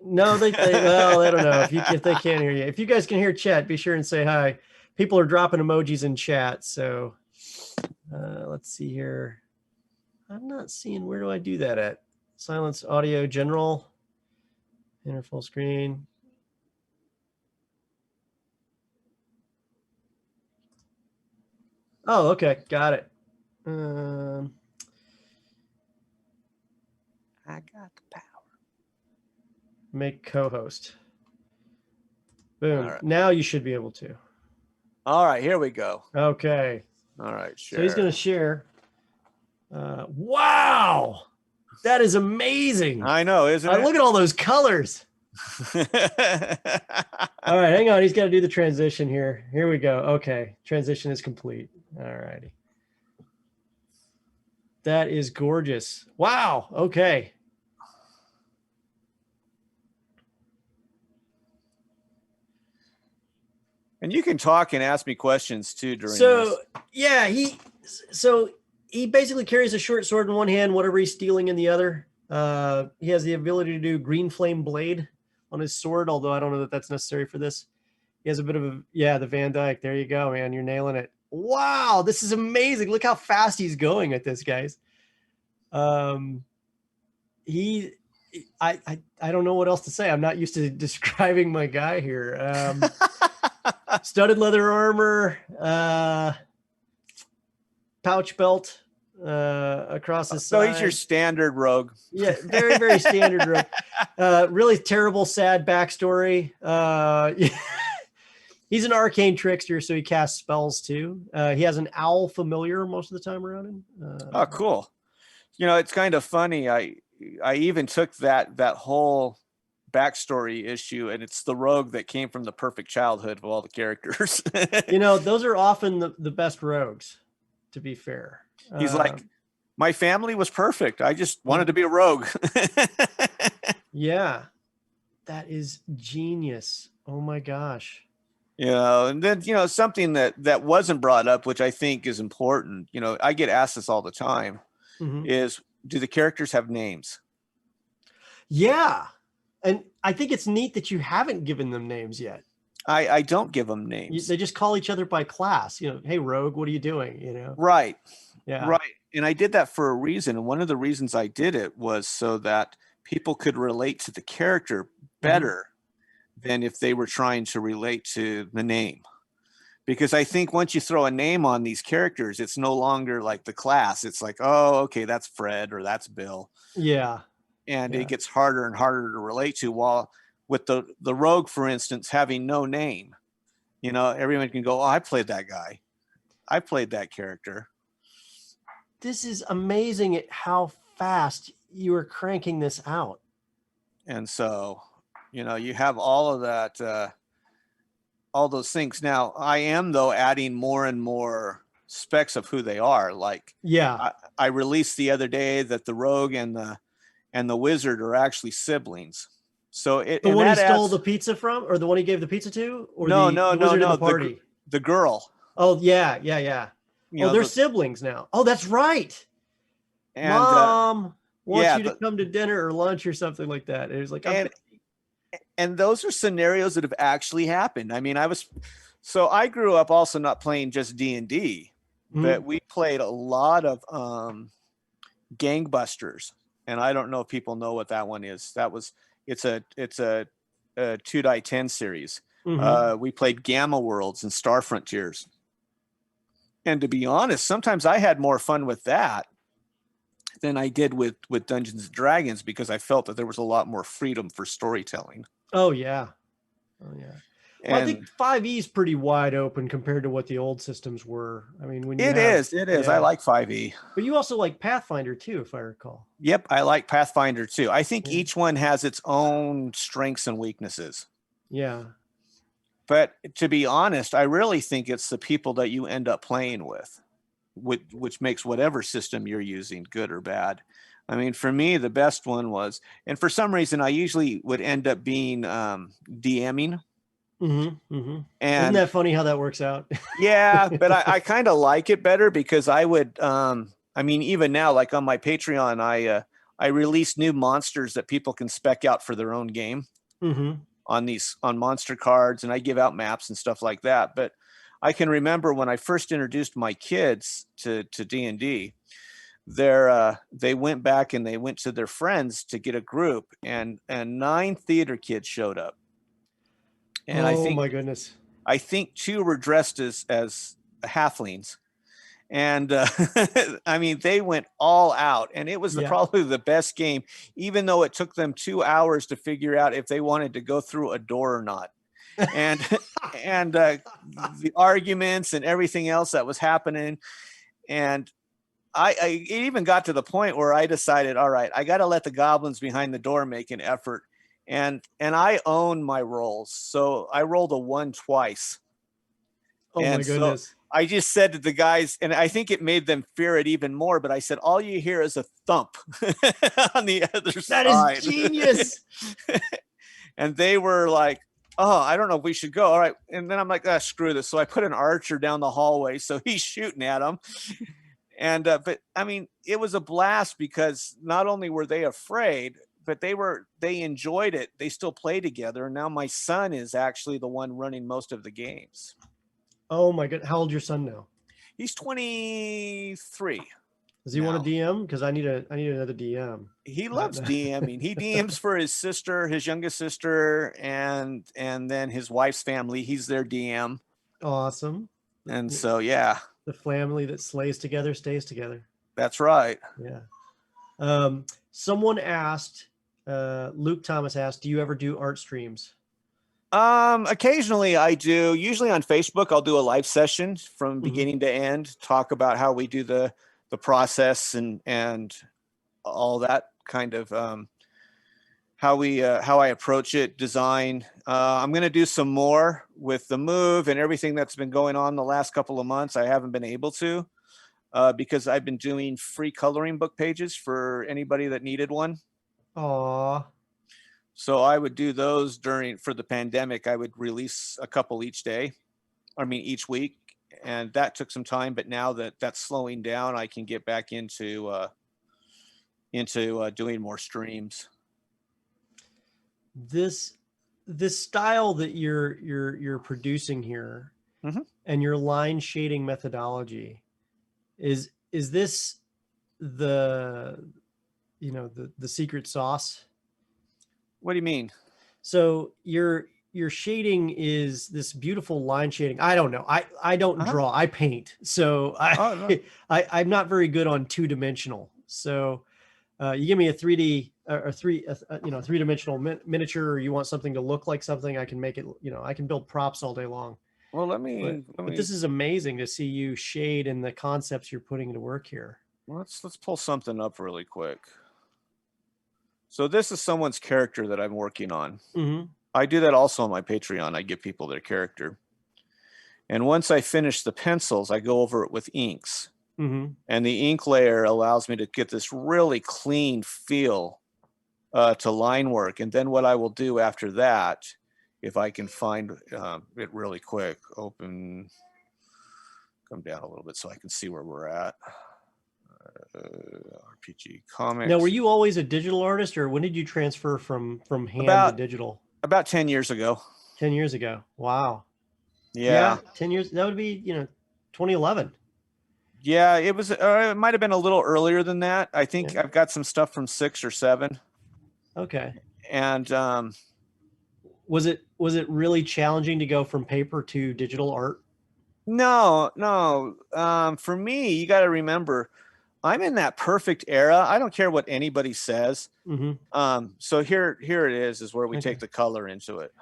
No, they well, I don't know if they can't hear you. If you guys can hear chat, be sure and say hi. People are dropping emojis in chat. So let's see here. I'm not seeing, where do I do that at? Silence audio general, enter full screen. Oh, okay, got it. I got the power. Make co-host. Boom. Right. Now you should be able to. All right, here we go. Okay. All right, share. So he's going to share. Wow. That is amazing. I know, isn't it? Look at all those colors. All right, hang on. He's got to do the transition here. Here we go. Okay, transition is complete. All righty. That is gorgeous. Wow. Okay. And you can talk and ask me questions too during So this. yeah, he basically carries a short sword in one hand, whatever he's stealing in the other. He has the ability to do green flame blade on his sword, although I don't know that that's necessary for this. He has a bit of the Van Dyke. There you go, man. You're nailing it. Wow, this is amazing. Look how fast he's going at this, guys. I don't know what else to say. I'm not used to describing my guy here. Studded leather armor, pouch belt across his side. So he's your standard rogue. Yeah, very, very standard rogue. Really terrible, sad backstory. He's an arcane trickster, so he casts spells too. He has an owl familiar most of the time around him. Oh, cool. You know, it's kind of funny. I even took that whole backstory issue, and it's the rogue that came from the perfect childhood of all the characters. You know, those are often the best rogues, to be fair. He's like, my family was perfect. I just wanted to be a rogue. Yeah, that is genius. Oh my gosh. You know, and then, you know, something that wasn't brought up, which I think is important, you know, I get asked this all the time, is, do the characters have names? Yeah. And I think it's neat that you haven't given them names yet. I don't give them names. They just call each other by class. You know, hey, Rogue, what are you doing? You know? Right. Yeah. Right. And I did that for a reason. And one of the reasons I did it was so that people could relate to the character better than if they were trying to relate to the name. Because I think once you throw a name on these characters, it's no longer like the class. It's like, oh, okay, that's Fred or that's Bill. Yeah. And it gets harder and harder to relate to. While with the rogue, for instance, having no name, you know, everyone can go, oh, I played that guy. I played that character. This is amazing at how fast you are cranking this out. And so, you know, you have all of that, all those things. Now, I am, though, adding more and more specs of who they are. Like, I released the other day that the rogue and the wizard are actually siblings. So the one he stole the pizza from, or the one he gave the pizza to, or no, the party? The girl. Oh yeah. You know, they're siblings now. Oh, that's right. And Mom wants you to come to dinner or lunch or something like that. It was like, and those are scenarios that have actually happened. I mean, I grew up also not playing just D&D, but we played a lot of Gangbusters. And I don't know if people know what that one is. It's a 2x10 series. We played Gamma Worlds and Star Frontiers. And to be honest, sometimes I had more fun with that than I did with Dungeons and Dragons, because I felt that there was a lot more freedom for storytelling. Oh yeah. Well, I think 5e is pretty wide open compared to what the old systems were. I mean, when it is. I like 5e. But you also like Pathfinder too, if I recall. Yep, I like Pathfinder too. I think each one has its own strengths and weaknesses. Yeah. But to be honest, I really think it's the people that you end up playing with, which makes whatever system you're using good or bad. I mean, for me, the best one was, and for some reason, I usually would end up being DMing. And isn't that funny how that works out? Yeah, but I kind of like it better, because I would, I mean, even now, like on my Patreon, I release new monsters that people can spec out for their own game on monster cards, and I give out maps and stuff like that. But I can remember when I first introduced my kids to D&D, they went back and they went to their friends to get a group, and 9 theater kids showed up. And I think, my goodness, I think 2 were dressed as halflings. And I mean, they went all out, and it was probably the best game, even though it took them 2 hours to figure out if they wanted to go through a door or not. And the arguments and everything else that was happening. And it even got to the point where I decided, all right, I got to let the goblins behind the door make an effort. and I own my rolls. So I rolled a 1 twice. Oh and my so goodness. I just said to the guys, and I think it made them fear it even more, but I said, all you hear is a thump on the other That is side. genius. And they were like, oh, I don't know if we should go. All right. And then I'm like, screw this. So I put an archer down the hallway. So he's shooting at them. And, but I mean, it was a blast because not only were they afraid, but they enjoyed it. They still play together. And now my son is actually the one running most of the games. Oh my god. How old your son now? He's 23. Does he want a DM? Because I need another DM. He loves DMing. He DMs for his sister, his youngest sister, and then his wife's family. He's their DM. Awesome. And so, yeah. The family that slays together stays together. That's right. Yeah. Someone asked, Luke Thomas asked, do you ever do art streams? Occasionally I do. Usually on Facebook, I'll do a live session from beginning to end, talk about how we do the process and all that kind of how I approach it, design. I'm going to do some more with the move and everything that's been going on the last couple of months. I haven't been able to because I've been doing free coloring book pages for anybody that needed one. Aww. So I would do those for the pandemic. I would release a couple each week. And that took some time, but now that that's slowing down, I can get back into doing more streams. This style that you're producing here and your line shading methodology is this the secret sauce? What do you mean? So your shading is this beautiful line shading. I don't know. I don't draw. I paint. So I'm not very good on 2-dimensional. So you give me a 3D or three-dimensional miniature, or you want something to look like something, I can make it. I can build props all day long. Well, let me. But this is amazing to see you shade in the concepts you're putting to work here. Let's pull something up really quick. So this is someone's character that I'm working on. I do that also on my Patreon. I give people their character. And once I finish the pencils, I go over it with inks. And the ink layer allows me to get this really clean feel to line work. And then what I will do after that, if I can find it really quick, come down a little bit so I can see where we're at. RPG comics. Now, were you always a digital artist, or when did you transfer from hand to digital? About 10 years ago. 10 years ago. Wow. Yeah. 10 years. That would be, 2011. Yeah, it was. It might have been a little earlier than that. I think I've got some stuff from 6 or 7. Okay. And was it really challenging to go from paper to digital art? No. For me, you got to remember, I'm in that perfect era. I don't care what anybody says. So here it is where we take the color into it.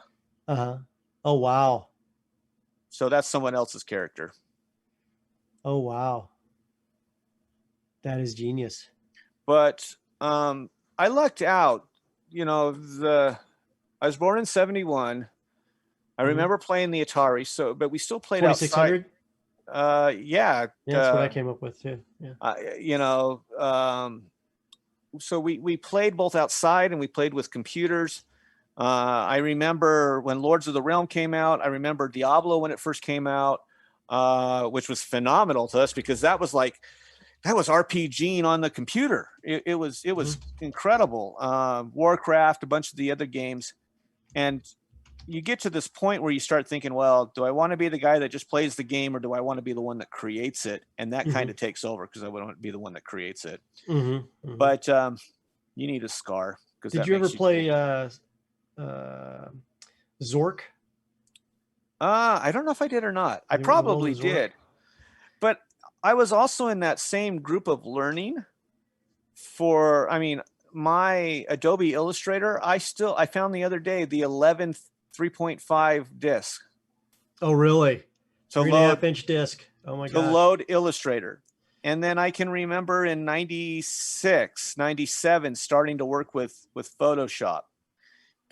Oh, wow. So that's someone else's character. Oh, wow. That is genius. But I lucked out. I was born in 71. I remember playing the Atari. But we still played 2600? outside. Yeah. That's what I came up with too. Yeah. So we played both outside and we played with computers. I remember when Lords of the Realm came out. I remember Diablo when it first came out, which was phenomenal to us because that was RPGing on the computer. It was incredible. Warcraft, a bunch of the other games. And you get to this point where you start thinking, well, do I want to be the guy that just plays the game, or do I want to be the one that creates it? And that kind of takes over because I want to be the one that creates it. But you need a scar. Did you ever play Zork? I don't know if I did or not. I probably did. But I was also in that same group of learning my Adobe Illustrator. I found the other day the 11th 3.5 disc. Oh, really? 3.5-inch disc. Oh my God. To load Illustrator. And then I can remember in 96, 97, starting to work with Photoshop.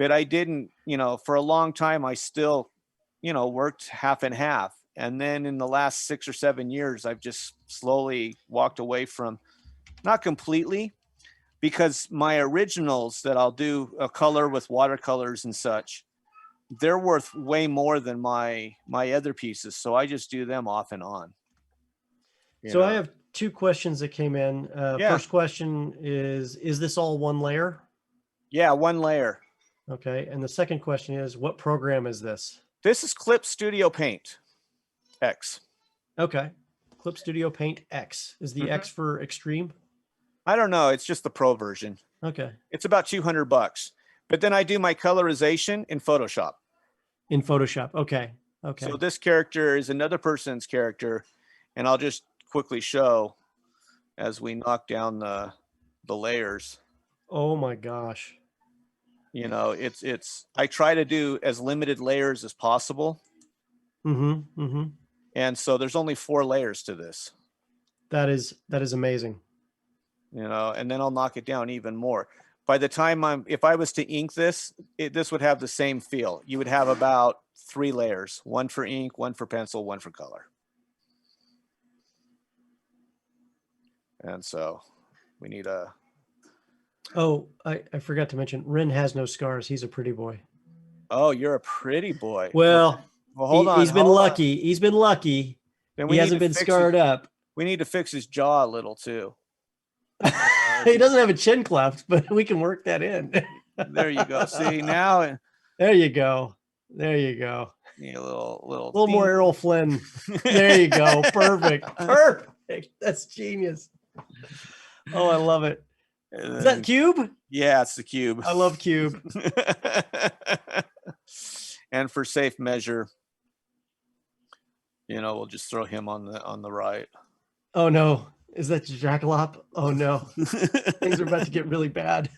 but I didn't, for a long time, I still, worked half and half. And then in the last 6 or 7 years, I've just slowly walked away from, not completely, because my originals that I'll do a color with watercolors and such, they're worth way more than my other pieces. So I just do them off and on. So I have 2 questions that came in. Yeah. First question is this all one layer? Yeah, one layer. Okay. And the second question is, what program is this? This is Clip Studio Paint X. Okay. Clip Studio Paint X. Is the X for extreme? I don't know. It's just the pro version. Okay. It's about $200. But then I do my colorization in Photoshop. In Photoshop. Okay. Okay. So this character is another person's character, and I'll just quickly show as we knock down the layers. Oh my gosh. I try to do as limited layers as possible. And so there's only 4 layers to this. That is amazing. And then I'll knock it down even more. By the time if I was to ink this, this would have the same feel. You would have about 3 layers, 1 for ink, 1 for pencil, 1 for color. And so we need a... Oh, I forgot to mention, Rin has no scars. He's a pretty boy. Oh, you're a pretty boy. Well, hold on. He's been lucky. He's been lucky. He hasn't been scarred up. We need to fix his jaw a little too. He doesn't have a chin cleft, but we can work that in. There you go. See now. There you go. There you go. Need a little more Errol Flynn. There you go. Perfect. Perfect. That's genius. Oh, I love it. Is that Cube? Yeah, it's the Cube. I love Cube. And for safe measure, we'll just throw him on the right. Oh no. Is that Jackalope? Oh no. Things are about to get really bad.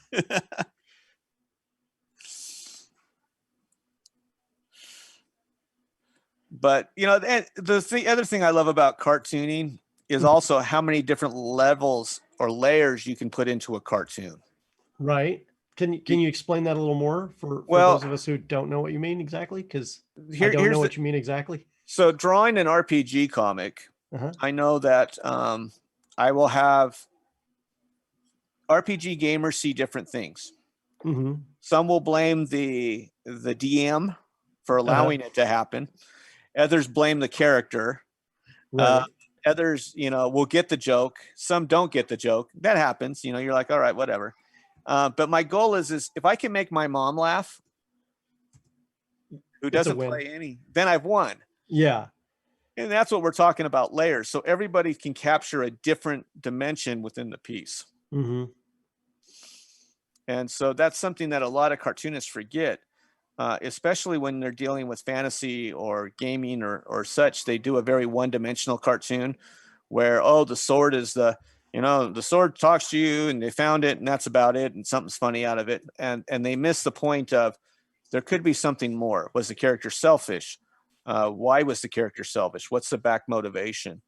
But the other thing I love about cartooning is also how many different levels or layers you can put into a cartoon. Right. Can you explain that a little more for those of us who don't know what you mean exactly? Because I don't know what you mean exactly. So drawing an RPG comic, I know that I will have RPG gamers see different things. Some will blame the DM for allowing it to happen. Others blame the character. Right. Others, will get the joke. Some don't get the joke. That happens. You're like, all right, whatever. But my goal is if I can make my mom laugh, who doesn't play any, then I've won. Yeah. And that's what we're talking about, layers. So everybody can capture a different dimension within the piece. And so that's something that a lot of cartoonists forget, especially when they're dealing with fantasy or gaming or such. They do a very one-dimensional cartoon where, the sword is the sword talks to you and they found it and that's about it. And something's funny out of it. And they miss the point of there could be something more. Was the character selfish? Why was the character selfish? What's the back motivation?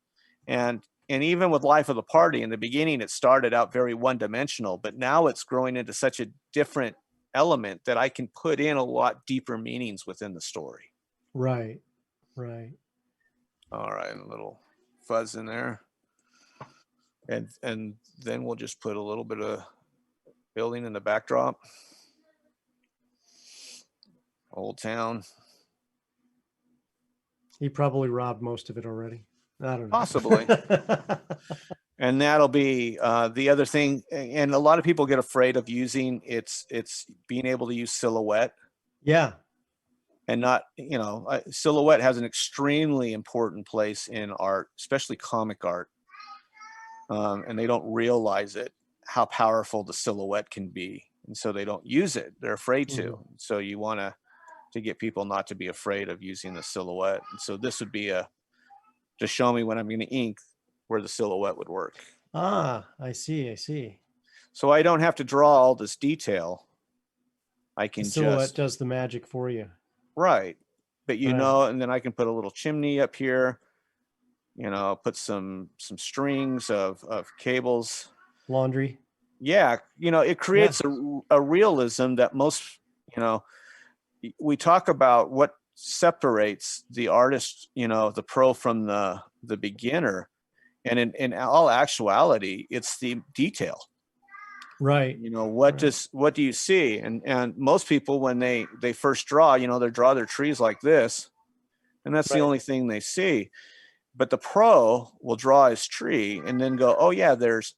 And even with Life of the Party, in the beginning, it started out very one-dimensional, but now it's growing into such a different element that I can put in a lot deeper meanings within the story. Right. Right. All right. A little fuzz in there. And then we'll just put a little bit of building in the backdrop. Old Town. He probably robbed most of it already. I don't know. Possibly. And that'll be the other thing. And a lot of people get afraid of using it's being able to use silhouette. Yeah. And not, silhouette has an extremely important place in art, especially comic art. And they don't realize it, how powerful the silhouette can be. And so they don't use it. They're afraid to. So you want to get people not to be afraid of using the silhouette. And so this would be to show me when I'm going to ink where the silhouette would work. Ah, I see. So I don't have to draw all this detail. I can the silhouette does the magic for you. Right. But and then I can put a little chimney up here, put some strings of cables. Laundry. Yeah. It creates a realism that most, You know, we talk about what separates the artist, you know, the pro from the beginner. And in all actuality, it's the detail. Right. You know, what do you see? And most people, when they first draw, you know, they draw their trees like this, and that's the only thing they see. But the pro will draw his tree and then go, oh yeah, there's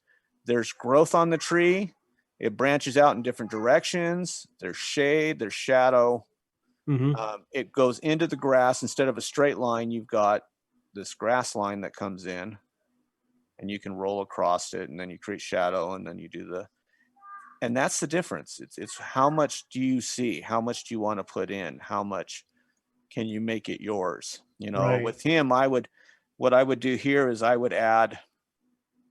growth on the tree. It branches out in different directions. There's shade, there's shadow. It goes into the grass. Instead of a straight line, you've got this grass line that comes in, and you can roll across it, and then you create shadow, and then you do and that's the difference. It's how much do you see? How much do you want to put in? How much can you make it yours? You know, with him, what I would do here is I would add,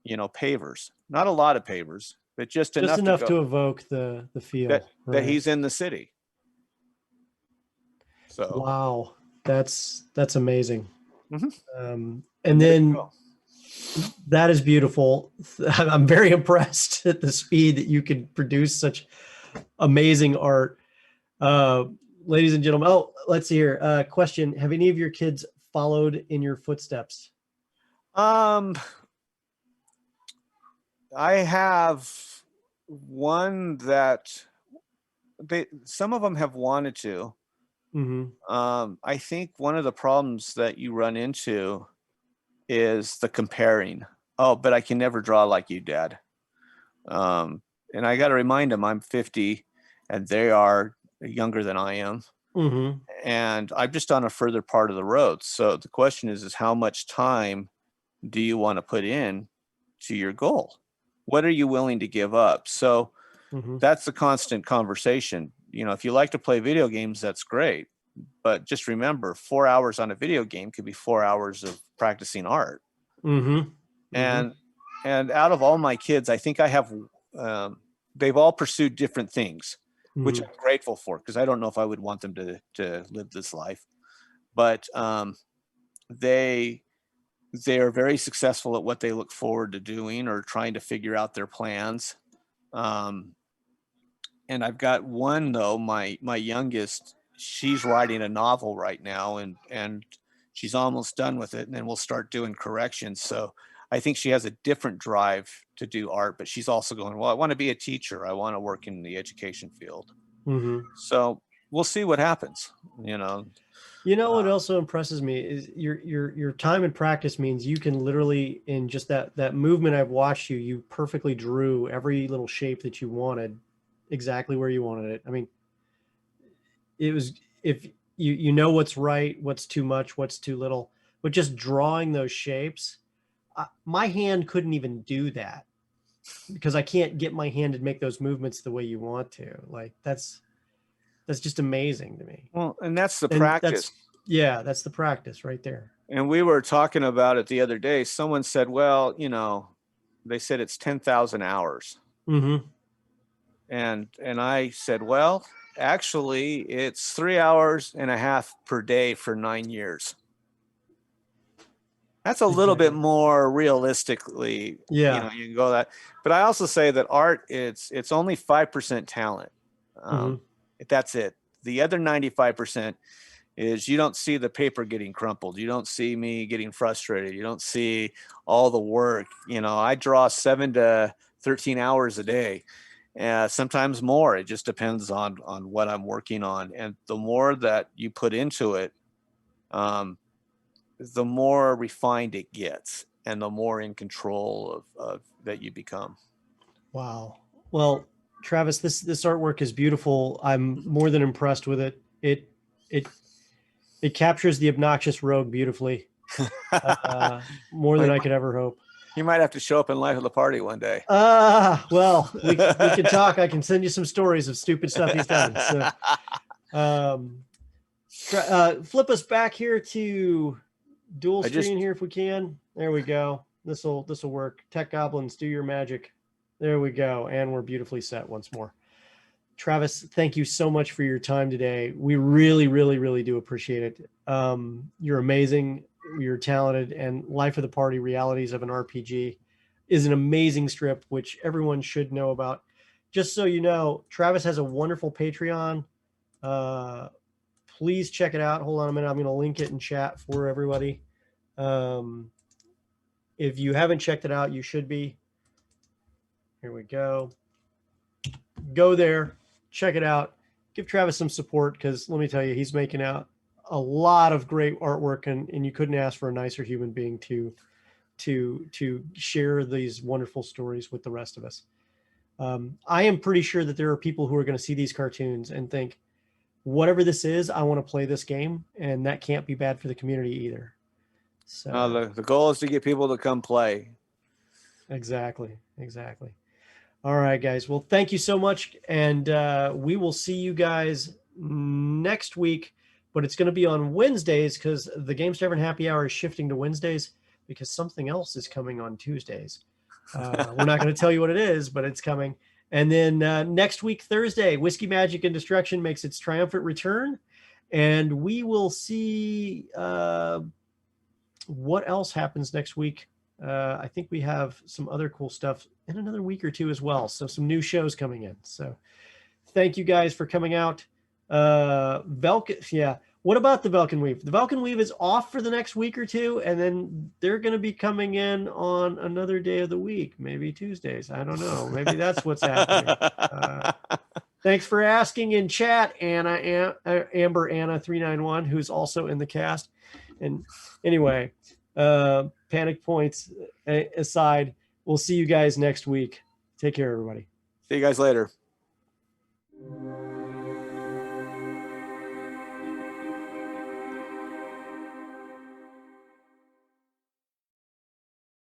you know, pavers, not a lot of pavers, but just enough to evoke the feel that he's in the city. So wow, that's amazing. Mm-hmm. And then that is beautiful. I'm very impressed at the speed that you can produce such amazing art. Ladies and gentlemen, oh, let's see here. Question: have any of your kids followed in your footsteps? I have one that some of them have wanted to. I think one of the problems that you run into is the comparing. Oh, but I can never draw like you, Dad. And I got to remind them I'm 50 and they are younger than I am. And I'm just on a further part of the road. So the question is how much time do you want to put in to your goal? What are you willing to give up? So that's a constant conversation. You know, if you like to play video games, that's great. But just remember, 4 hours on a video game could be 4 hours of practicing art. And out of all my kids, I think I have, they've all pursued different things, which I'm grateful for, because I don't know if I would want them to live this life. But they are very successful at what they look forward to doing or trying to figure out their plans. And I've got one, though, my youngest, she's writing a novel right now, and she's almost done with it, and then we'll start doing corrections. So I think she has a different drive to do art, but she's also going, well, I want to be a teacher. I want to work in the education field. So we'll see what happens, you know. You know what also impresses me is your time in practice means you can literally, in just that movement I've watched you perfectly drew every little shape that you wanted exactly where you wanted it. I mean, it was, if you know what's right, what's too much, what's too little, but just drawing those shapes, my hand couldn't even do that because I can't get my hand to make those movements the way you want to. Like that's just amazing to me. Well, and that's the practice. That's the practice right there. And we were talking about it the other day. Someone said, well, you know, they said it's 10,000 hours. And I said, well, actually, it's 3.5 hours per day for 9 years. That's a little bit more realistically, you know, you can go that. But I also say that art, it's only 5% talent. That's it. The other 95% is you don't see the paper getting crumpled. You don't see me getting frustrated. You don't see all the work. You know, I draw 7 to 13 hours a day. Sometimes more. It just depends on what I'm working on. And the more that you put into it, the more refined it gets and the more in control of that you become. Wow. Well, Travis, this artwork is beautiful. I'm more than impressed with it. It captures the obnoxious rogue beautifully. More than I could ever hope. You might have to show up in Life of the Party one day. Well, we can talk. I can send you some stories of stupid stuff he's done. So, flip us back here to dual screen here if we can. There we go. This will work. Tech Goblins, do your magic. There we go. And we're beautifully set once more. Travis, thank you so much for your time today. We really, really, really do appreciate it. You're amazing. You're talented, and Life of the Party: Realities of an RPG is an amazing strip, which everyone should know about. Just so you know, Travis has a wonderful Patreon. Please check it out. Hold on a minute. I'm going to link it in chat for everybody. If you haven't checked it out, you should be. Here we go. Go there, check it out. Give Travis some support, because let me tell you, he's making out a lot of great artwork, and you couldn't ask for a nicer human being to share these wonderful stories with the rest of us. I am pretty sure that there are people who are going to see these cartoons and think, whatever this is, I want to play this game, and that can't be bad for the community either. So the goal is to get people to come play. Exactly. All right, guys. Well, thank you so much, and we will see you guys next week, but it's going to be on Wednesdays, because the Games Tavern Happy Hour is shifting to Wednesdays because something else is coming on Tuesdays. We're not going to tell you what it is, but it's coming. And then next week, Thursday, Whiskey, Magic, and Destruction makes its triumphant return, and we will see what else happens next week. I think we have some other cool stuff in another week or two as well. So some new shows coming in. So thank you guys for coming out. Yeah. What about the Velkin Weave? The Velkin Weave is off for the next week or two, and then they're going to be coming in on another day of the week, maybe Tuesdays. I don't know. Maybe that's what's happening. Thanks for asking in chat, Amber Anna 391, who's also in the cast. And anyway, panic points aside, we'll see you guys next week. Take care, everybody. See you guys later.